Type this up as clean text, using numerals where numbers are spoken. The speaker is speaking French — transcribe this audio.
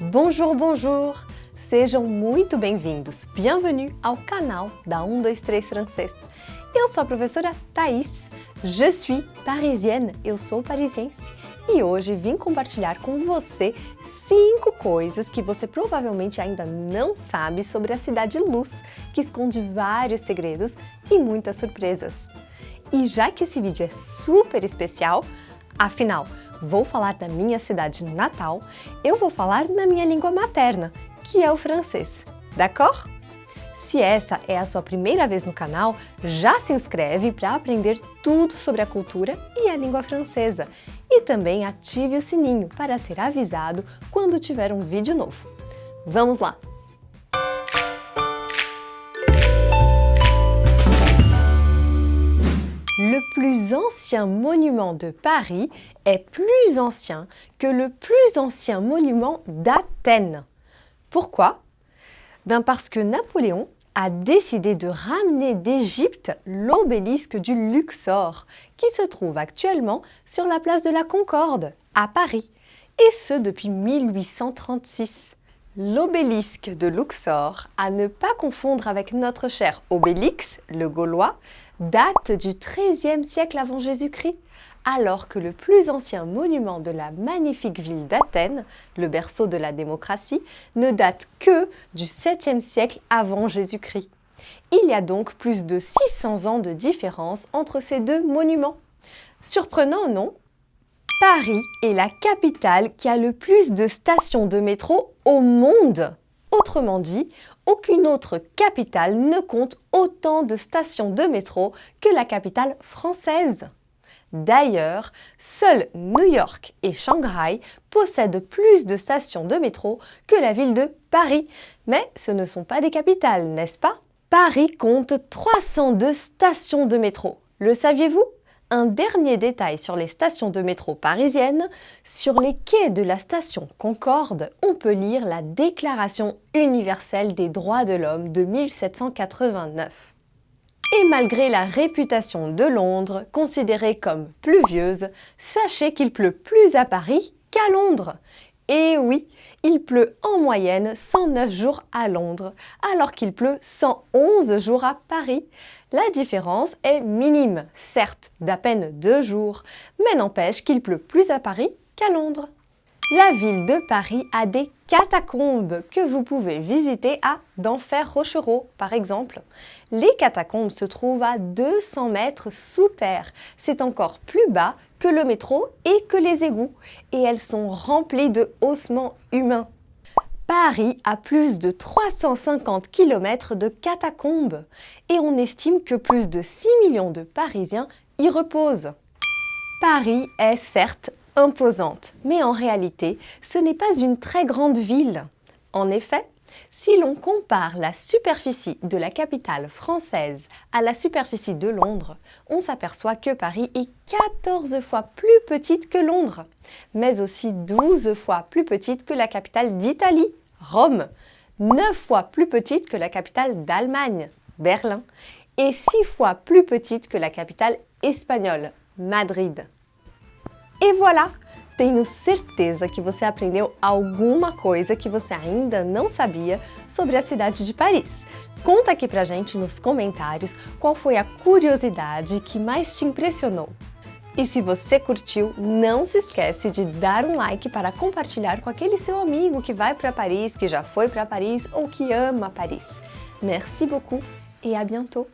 Bonjour, bonjour! Sejam muito bem-vindos. Bienvenue ao canal da 123 Francês. Eu sou a professora Thaís. Je suis parisienne. Eu sou parisiense. E hoje vim compartilhar com você 5 coisas que você provavelmente ainda não sabe sobre a Cidade Luz, que esconde vários segredos e muitas surpresas. E já que esse vídeo é super especial, afinal, vou falar da minha cidade natal, eu vou falar na minha língua materna, que é o francês. D'accord? Se essa é a sua primeira vez no canal, já se inscreve para aprender tudo sobre a cultura e a língua francesa. E também ative o sininho para ser avisado quando tiver um vídeo novo. Vamos lá! Le plus ancien monument de Paris est plus ancien que le plus ancien monument d'Athènes. Pourquoi? Parce que Napoléon a décidé de ramener d'Égypte l'obélisque du Luxor, qui se trouve actuellement sur la place de la Concorde, à Paris, et ce depuis 1836. L'obélisque de Luxor, à ne pas confondre avec notre cher Obélix, le Gaulois, date du XIIIe siècle avant Jésus-Christ, alors que le plus ancien monument de la magnifique ville d'Athènes, le berceau de la démocratie, ne date que du 7e siècle avant Jésus-Christ. Il y a donc plus de 600 ans de différence entre ces deux monuments. Surprenant, non? Paris est la capitale qui a le plus de stations de métro au monde. Autrement dit, aucune autre capitale ne compte autant de stations de métro que la capitale française. D'ailleurs, seuls New York et Shanghai possèdent plus de stations de métro que la ville de Paris. Mais ce ne sont pas des capitales, n'est-ce pas? Paris compte 302 stations de métro. Le saviez-vous? Un dernier détail sur les stations de métro parisiennes, sur les quais de la station Concorde, on peut lire la Déclaration universelle des droits de l'homme de 1789. Et malgré la réputation de Londres, considérée comme pluvieuse, sachez qu'il pleut plus à Paris qu'à Londres. Et oui, il pleut en moyenne 109 jours à Londres, alors qu'il pleut 111 jours à Paris. La différence est minime, certes, d'à peine 2 jours, mais n'empêche qu'il pleut plus à Paris qu'à Londres. La ville de Paris a des catacombes que vous pouvez visiter à d'Enfer-Rochereau, par exemple. Les catacombes se trouvent à 200 mètres sous terre. C'est encore plus bas que le métro et que les égouts. Et elles sont remplies de ossements humains. Paris a plus de 350 km de catacombes. Et on estime que plus de 6 millions de Parisiens y reposent. Paris est certes imposante, mais en réalité, ce n'est pas une très grande ville. En effet, si l'on compare la superficie de la capitale française à la superficie de Londres, on s'aperçoit que Paris est 14 fois plus petite que Londres, mais aussi 12 fois plus petite que la capitale d'Italie, Rome, 9 fois plus petite que la capitale d'Allemagne, Berlin, et 6 fois plus petite que la capitale espagnole, Madrid. E voilà! Tenho certeza que você aprendeu alguma coisa que você ainda não sabia sobre a cidade de Paris. Conta aqui pra gente nos comentários qual foi a curiosidade que mais te impressionou. E se você curtiu, não se esquece de dar um like para compartilhar com aquele seu amigo que vai para Paris, que já foi para Paris ou que ama Paris. Merci beaucoup et à bientôt!